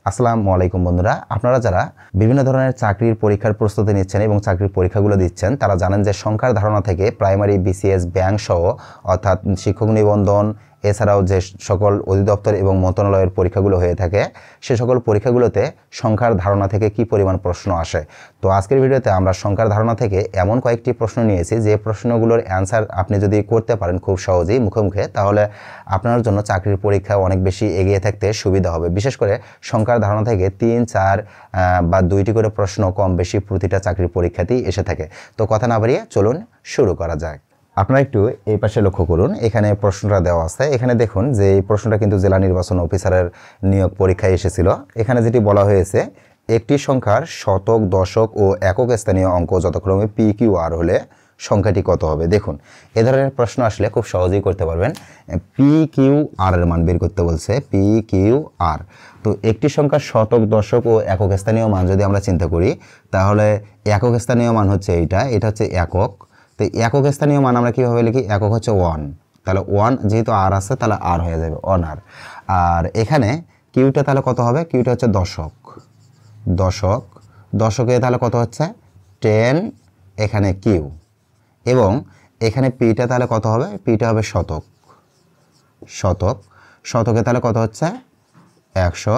আসসালামু আলাইকুম বন্ধুরা, আপনারা যারা বিভিন্ন ধরনের চাকরির পরীক্ষার প্রস্তুতি নিচ্ছেন এবং চাকরির পরীক্ষাগুলো দিচ্ছেন তারা জানেন যে সংখ্যার ধারণা থেকে প্রাইমারি, বিসিএস, ব্যাংক সহ অর্থাৎ শিক্ষক নিবন্ধন এছাড়াও যে সকল অধিদপ্তর এবং মন্ত্রণালয়ের পরীক্ষাগুলো হয়ে থাকে সে সকল পরীক্ষাগুলোতে সংখ্যার ধারণা থেকে কি পরিমাণ প্রশ্ন আসে। তো আজকের ভিডিওতে আমরা সংখ্যার ধারণা থেকে এমন কয়েকটি প্রশ্ন নিয়েছি যে প্রশ্নগুলোর অ্যান্সার আপনি যদি করতে পারেন খুব সহজেই মুখে মুখে, তাহলে আপনার জন্য চাকরির পরীক্ষা অনেক বেশি এগিয়ে থাকতে সুবিধা হবে। বিশেষ করে সংখ্যার ধারণা থেকে 3, 4 বা 2টি করে প্রশ্ন কম বেশি প্রতিটা চাকরির পরীক্ষাতেই এসে থাকে। তো কথা না বাড়িয়ে চলুন শুরু করা যাক। আপনারা একটু এই পাশে লক্ষ্য করুন, এখানে প্রশ্নটা দেওয়া আছে। এখানে দেখুন যে এই প্রশ্নটা কিন্তু জেলা নির্বাচন অফিসারের নিয়োগ পরীক্ষায় এসেছিল। এখানে যেটি বলা হয়েছে, একটি সংখ্যার শতক, দশক ও একক স্থানীয় অঙ্ক যথাক্রমে পি কিউ আর হলে সংখ্যাটি কত হবে। দেখুন, এ ধরনের প্রশ্ন আসলে খুব সহজেই করতে পারবেন। পি কিউ আর এর মান বের করতে বলছে, পি কিউ আর। তো একটি সংখ্যার শতক, দশক ও একক স্থানীয় মান যদি আমরা চিন্তা করি, তাহলে একক স্থানীয় মান হচ্ছে এটা হচ্ছে একক। তো একক স্থানীয় মান আমরা কীভাবে লিখি? একক হচ্ছে 1, তাহলে 1 যেহেতু আর আছে তাহলে আর হয়ে যাবে, অন আর। আর এখানে কিউটা তাহলে কত হবে? কিউটা হচ্ছে দশক, দশকে তাহলে কত হচ্ছে? 10, এখানে কিউ। এবং এখানে পিটা তাহলে কত হবে? পিটা হবে শতকে তাহলে কত হচ্ছে? 100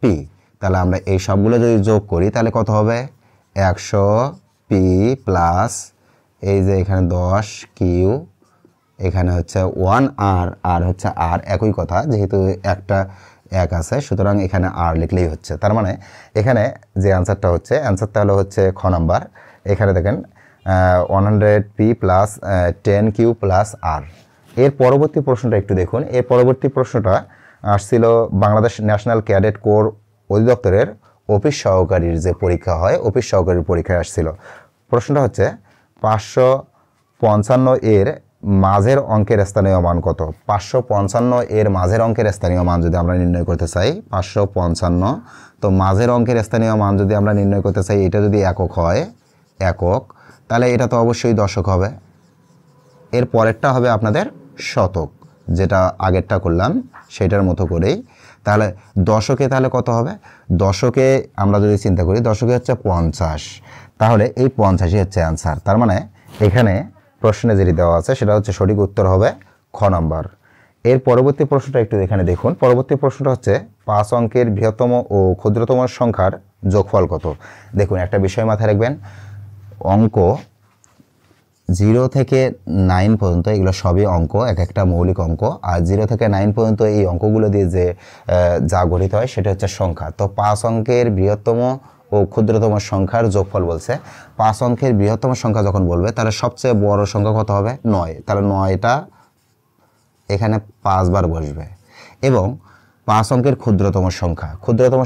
পি। তাহলে আমরা এই সবগুলো যদি যোগ করি তাহলে কত হবে? 100 পি প্লাস এই যে এখানে 10 কিউ, এখানে হচ্ছে 1 আর হচ্ছে আর, একই কথা, যেহেতু একটা এক আছে সুতরাং এখানে আর লিখলেই হচ্ছে। তার মানে এখানে যে অ্যান্সারটা হচ্ছে, অ্যান্সারটা হচ্ছে খ নাম্বার। এখানে দেখেন 100 পি প্লাস 10 কিউ প্লাস আর। এর পরবর্তী প্রশ্নটা একটু দেখুন। এর পরবর্তী প্রশ্নটা আসছিল বাংলাদেশ ন্যাশনাল ক্যাডেট কোর অধিদপ্তরের অফিস সহকারীর যে পরীক্ষা হয়, অফিস সহকারীর পরীক্ষায় আসছিল। প্রশ্নটা হচ্ছে 555 এর মাঝের অঙ্কের স্থানীয় মান কত? 555 এর মাঝের অঙ্কের স্থানীয় মান যদি আমরা নির্ণয় করতে চাই, 555, তো মাঝের অঙ্কের স্থানীয় মান যদি আমরা নির্ণয় করতে চাই, এটা যদি একক হয়, তাহলে এটা তো অবশ্যই দশক হবে। এর পরেরটা হবে আপনাদের শতক, যেটা আগেরটা করলাম সেটার মতো করেই। তাহলে দশকে তাহলে কত হবে? দশকে আমরা যদি চিন্তা করি, দশকে হচ্ছে 50, তাহলে এই 50ই হচ্ছে অ্যান্সার। তার মানে এখানে প্রশ্নে যেটি দেওয়া আছে সেটা হচ্ছে সঠিক উত্তর হবে খ নাম্বার। এর পরবর্তী প্রশ্নটা একটু এখানে দেখুন। পরবর্তী প্রশ্নটা হচ্ছে 5 অঙ্কের বৃহত্তম ও ক্ষুদ্রতম সংখ্যার যোগফল কত? দেখুন, একটা বিষয় মাথায় রাখবেন, অঙ্ক 0 থেকে 9 পর্যন্ত এগুলো সবই অঙ্ক, এক একটা মৌলিক অঙ্ক। আর 0 থেকে 9 পর্যন্ত এই অঙ্কগুলো দিয়ে যে যা গঠিত হয় সেটা হচ্ছে সংখ্যা। তো 5 অঙ্কের বৃহত্তম ও ক্ষুদ্রতম সংখ্যার যোগফল বলছে। 5 অঙ্কের বৃহত্তম সংখ্যা যখন বলবে তাহলে সবচেয়ে বড় সংখ্যা কত হবে? 9। তাহলে 9টা এখানে 5 বার বসবে। এবং 5 অঙ্কের ক্ষুদ্রতম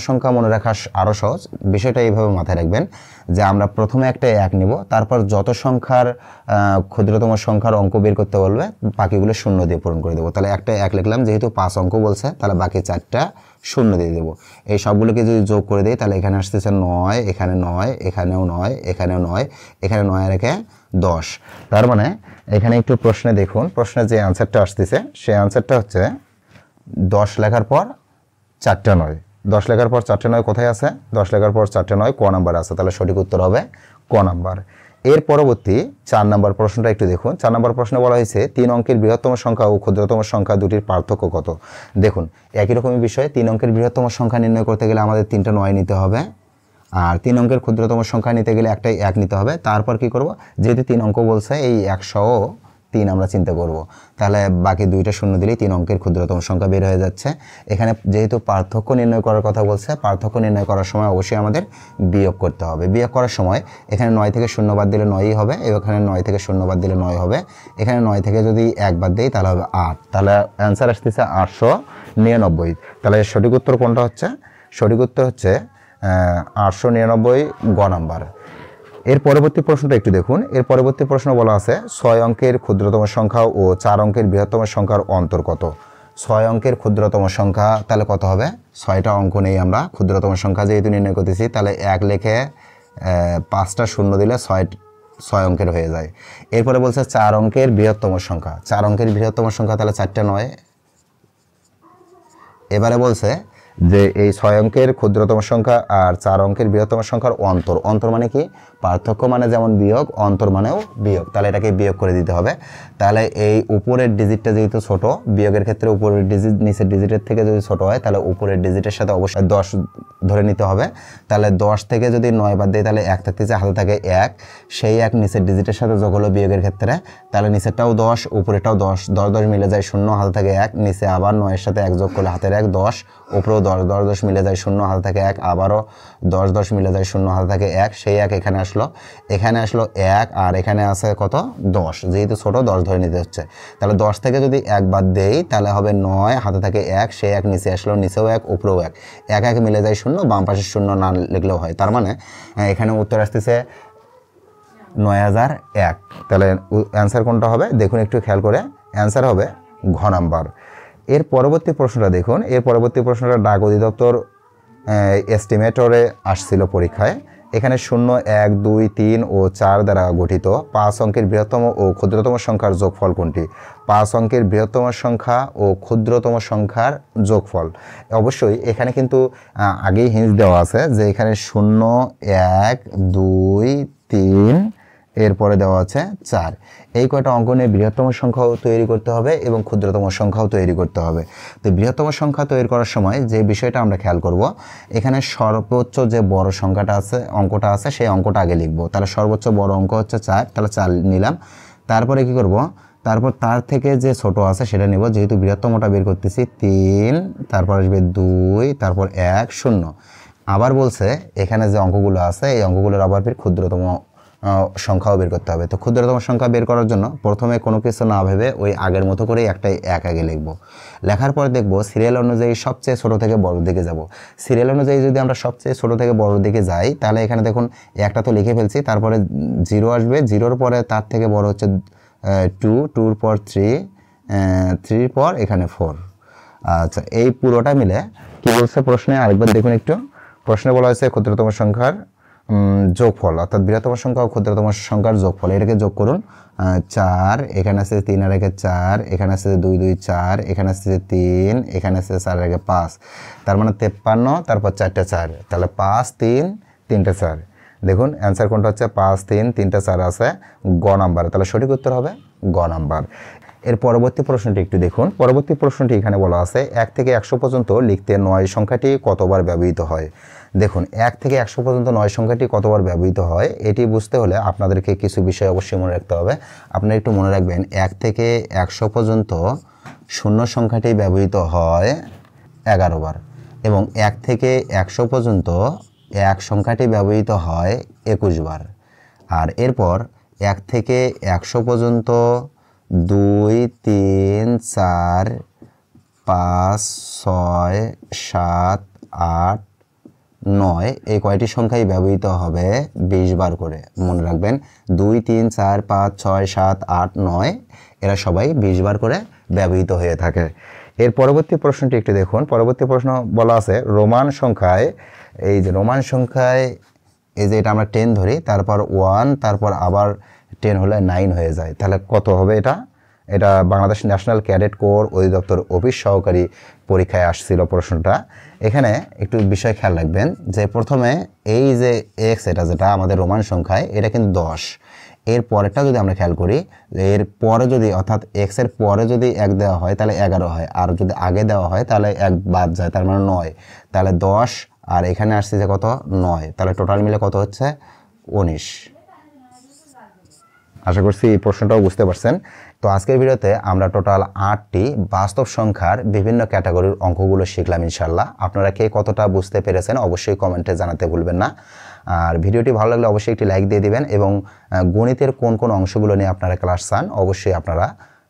সংখ্যা মনে রাখা আরও সহজ। বিষয়টা এইভাবে মাথায় রাখবেন যে আমরা প্রথমে একটা 1 নিব, তারপর যত সংখ্যার ক্ষুদ্রতম সংখ্যার অঙ্ক বের করতে বলবে বাকিগুলো শূন্য দিয়ে পূরণ করে দেবো। তাহলে একটা 1 লিখলাম, যেহেতু 5 অঙ্ক বলছে তাহলে বাকি 4টা শূন্য দিয়ে দেবো। এই সবগুলোকে যদি যোগ করে দিই তাহলে এখানে আসতেছে 9, এখানে 9, এখানেও 9, এখানেও 9, এখানে 9 আর একে 10। তার মানে এখানে একটু প্রশ্নে দেখুন, প্রশ্নে যে অ্যান্সারটা আসতেছে সেই অ্যান্সারটা হচ্ছে 10 লেখার পর 4টা 9। 10 লেখার পর 4টা 9 কোথায় আছে? 10 লেখার পর 4টা 9 ক নাম্বার আছে। তাহলে সঠিক উত্তর হবে ক নাম্বার। এর পরবর্তী 4 নাম্বার প্রশ্নটা একটু দেখুন। 4 নাম্বার প্রশ্নে বলা হয়েছে 3 অঙ্কের বৃহত্তম সংখ্যা ও ক্ষুদ্রতম সংখ্যা দুটির পার্থক্য কত? দেখুন, একই রকমই বিষয়। 3 অঙ্কের বৃহত্তম সংখ্যা নির্ণয় করতে গেলে আমাদের 3টা 9 নিতে হবে, আর 3 অঙ্কের ক্ষুদ্রতম সংখ্যা নিতে গেলে একটাই 1 নিতে হবে। তারপর কি করব? যেহেতু 3 অঙ্ক বলছে, এই 103 আমরা চিন্তা করব। তাহলে বাকি 2টা শূন্য দিলেই 3 অঙ্কের ক্ষুদ্রতম সংখ্যা বের হয়ে যাচ্ছে। এখানে যেহেতু পার্থক্য নির্ণয় করার কথা বলছে, পার্থক্য নির্ণয় করার সময় অবশ্যই আমাদের বিয়োগ করতে হবে। বিয়োগ করার সময় এখানে 9 থেকে 0 বাদ দিলে 9ই হবে, এখানে 9 থেকে 0 বাদ দিলে 9 হবে, এখানে 9 থেকে যদি 1 বাদ দিই তাহলে হবে 8। তাহলে অ্যান্সার আসতেছে 899। তাহলে সঠিক উত্তর কোনটা হচ্ছে? সঠিক উত্তর হচ্ছে 899 গ নাম্বার। এর পরবর্তী প্রশ্নটা একটু দেখুন। এর পরবর্তী প্রশ্ন বলা আছে 6 অঙ্কের ক্ষুদ্রতম সংখ্যা ও 4 অঙ্কের বৃহত্তম সংখ্যার অন্তর কত? 6 অঙ্কের ক্ষুদ্রতম সংখ্যা তাহলে কত হবে? 6টা অঙ্ক নেই আমরা, ক্ষুদ্রতম সংখ্যা যেহেতু নির্ণয় করতেছি, তাহলে 1 লিখে 5টা শূন্য দিলে 6 অঙ্কের হয়ে যায়। এরপরে বলছে 4 অঙ্কের বৃহত্তম সংখ্যা। 4 অঙ্কের বৃহত্তম সংখ্যা তাহলে 4টা 9। এবারে বলছে যে এই 6 অঙ্কের ক্ষুদ্রতম সংখ্যা আর 4 অঙ্কের বৃহত্তম সংখ্যার অন্তর। অন্তর মানে কি? পার্থক্য মানে যেমন বিয়োগ, অন্তর মানেও বিয়োগ। তাহলে এটাকে বিয়োগ করে দিতে হবে। তাহলে এই উপরের ডিজিটটা যেহেতু ছোট, বিয়োগের ক্ষেত্রে উপরের ডিজিট নিচের ডিজিটের থেকে যদি ছোট হয় তাহলে উপরের ডিজিটের সাথে অবশ্যই 10 ধরে নিতে হবে। তাহলে 10 থেকে যদি 9 বাদ দেয় তাহলে 1 থাকতেছে, হাতে থাকে 1, সেই 1 নিচের ডিজিটের সাথে যোগ হলো বিয়োগের ক্ষেত্রে, তাহলে নিচেরটাও 10, উপরেরটাও 10, 10 10 মিলে যায় 0, হাতে থাকে 1, নিচে আবার 9 এর সাথে 1 যোগ করলে হাতের 1, 10, উপরেও 10, 10 10 মিলে যায় 0, হাতে থাকে 1, আবারও 10 10 মিলে যায় 0, হাতে থাকে 1, সেই 1 এখানে আসলো 1 আর এখানে আছে কত? 10, যেহেতু ছোট 10 ধরে নিতে হচ্ছে। তাহলে 10 থেকে যদি 1 বাদ দেই তাহলে হবে 9, হাতে থাকে 1, সেই 1 নিচে আসলো, নিচেও 1, উপরেও 1, 1 1 মিলে যায় 0, বাম পাশে 0 না লিখলেও হয়। তার মানে এখানে উত্তর আসতেছে 9001। তাহলে অ্যান্সার কোনটা হবে দেখুন, একটু খেয়াল করে। অ্যান্সার হবে ঘ নাম্বার। এর পরবর্তী প্রশ্নটা দেখুন। এর পরবর্তী প্রশ্নটা ডাক অধিদপ্তর এস্টিমেটরে আসছিল পরীক্ষায়। এখানে 0 1 2 3 ও 4 দ্বারা গঠিত 5 অঙ্কের বৃহত্তম ও ক্ষুদ্রতম সংখ্যার যোগফল কোনটি? 5 অঙ্কের বৃহত্তম সংখ্যা ও ক্ষুদ্রতম সংখ্যার যোগফল। অবশ্যই এখানে কিন্তু আগেই হিন্ট দেওয়া আছে যে এখানে 0 1 2 3, এরপরে দেওয়া আছে 4। এই কয়টা অঙ্ক নিয়ে বৃহত্তম সংখ্যাও তৈরি করতে হবে এবং ক্ষুদ্রতম সংখ্যাও তৈরি করতে হবে। তো বৃহত্তম সংখ্যা তৈরি করার সময় যে বিষয়টা আমরা খেয়াল করব, এখানে সর্বোচ্চ যে বড় সংখ্যাটা আছে, অঙ্কটা আছে, সেই অঙ্কটা আগে লিখব। তাহলে সর্বোচ্চ বড় অঙ্ক হচ্ছে 4, তাহলে 4 নিলাম। তারপরে কি করব? তারপর তার থেকে যে ছোট আছে সেটা নেব, যেহেতু বৃহত্তমটা বের করতেছি 3, তারপর আসবে 2, তারপর 1 0। আবার বলছে এখানে যে অঙ্কগুলো আছে এই অঙ্কগুলোর আবার ফির ক্ষুদ্রতম সংখ্যাও বের করতে হবে। তো ক্ষুদ্রতম সংখ্যা বের করার জন্য প্রথমে কোনো কিছু না ভেবে ওই আগের মতো করেই একটাই 1 আগে লিখব। লেখার পর দেখব সিরিয়াল অনুযায়ী সবচেয়ে ছোট থেকে বড় দিকে যাব। সিরিয়াল অনুযায়ী যদি আমরা সবচেয়ে ছোট থেকে বড় দিকে যাই তাহলে এখানে দেখুন একটা তো লিখে ফেলছি, তারপরে 0 আসবে, 0-র পরে তার থেকে বড় হচ্ছে 2, 2-র পর 3, 3-র পর এখানে 4। আচ্ছা, এই পুরোটা মিলে কি বলছে প্রশ্নে আরেকবার দেখুন একটু। প্রশ্নে বলা হয়েছে ক্ষুদ্রতম সংখ্যার যোগফল, অর্থাৎ বৃহত্তম সংখ্যা ও ক্ষুদ্রতম সংখ্যার যোগফল। এটাকে যোগ করুন। 4, এখানে আছে 3 আর 1 4, এখানে আছে 2 2 4, এখানে আছে 3, এখানে আছে 4 আর 1 5, তার মানে 53, তারপর 4টা 4, তাহলে 5 3 3টা 4। দেখুন অ্যান্সার কোনটা হচ্ছে? 5 3 3টা 4 আছে গ নাম্বার। তাহলে সঠিক উত্তর হবে গ নাম্বার। এর পরবর্তী প্রশ্নটি একটু দেখুন। পরবর্তী প্রশ্নটি এখানে বলা আছে 1 থেকে 100 পর্যন্ত লিখতে 9 সংখ্যাটি কতবার ব্যবহৃত হয়? দেখুন 1 থেকে 100 পর্যন্ত 9 সংখ্যাটি কতবার ব্যবহৃত হয় এটি বুঝতে হলে আপনাদেরকে কিছু বিষয় অবশ্যই মনে রাখতে হবে। আপনারা একটু মনে রাখবেন 1 থেকে 100 পর্যন্ত শূন্য সংখ্যাটি ব্যবহৃত হয় 11 বার এবং 1 থেকে 100 পর্যন্ত 1 সংখ্যাটি ব্যবহৃত হয় 21 বার। আর এরপর 1 থেকে 100 পর্যন্ত 2 3 4 5 6 7 8 9 এই কয়টি সংখ্যাই ব্যবহৃত হবে 20 বার করে। মনে রাখবেন 2 3 4 5 6 7 8 9 এরা সবাই 20 বার করে ব্যবহৃত হয়ে থাকে। এর পরবর্তী প্রশ্নটি একটু দেখুন। পরবর্তী প্রশ্ন বলা আছে রোমান সংখ্যায়, এই যে রোমান সংখ্যায় এই যে এটা আমরা 10 ধরি, তারপর 1, তারপর আবার 10 হলে 9 হয়ে যায়, তাহলে কত হবে এটা? এটা বাংলাদেশ ন্যাশনাল ক্যাডেট কোর অধিদপ্তর অফিস সহকারী পরীক্ষায় আসছিল প্রশ্নটা। এখানে একটু বিষয় খেয়াল রাখবেন যে প্রথমে এই যে এক্স, এটা যেটা আমাদের রোমান সংখ্যায়, এটা কিন্তু 10। এর পরেরটা যদি আমরা খেয়াল করি, এর পরে যদি অর্থাৎ এক্স এর পরে যদি 1 দেওয়া হয় তাহলে 11 হয়, আর যদি আগে দেওয়া হয় তাহলে 1 বাদ যায়, তার মানে 9। তাহলে 10 আর এখানে আসছে যে কত? 9, তাহলে টোটাল মিলে কত হচ্ছে? 19। আশা করছি এই প্রশ্নটাও বুঝতে পারছেন। তো আজকের ভিডিওতে আমরা টোটাল 8টি বাস্তব সংখ্যার বিভিন্ন ক্যাটাগরির অঙ্কগুলো শিখলাম ইনশাল্লাহ। আপনারা কে কতটা বুঝতে পেরেছেন অবশ্যই কমেন্টে জানাতে ভুলবেন না। আর ভিডিওটি ভালো লাগলে অবশ্যই একটি লাইক দিয়ে দিবেন এবং গণিতের কোন কোন অংশগুলো নিয়ে আপনারা ক্লাস চান অবশ্যই আপনারা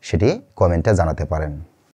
সেটি কমেন্টে জানাতে পারেন।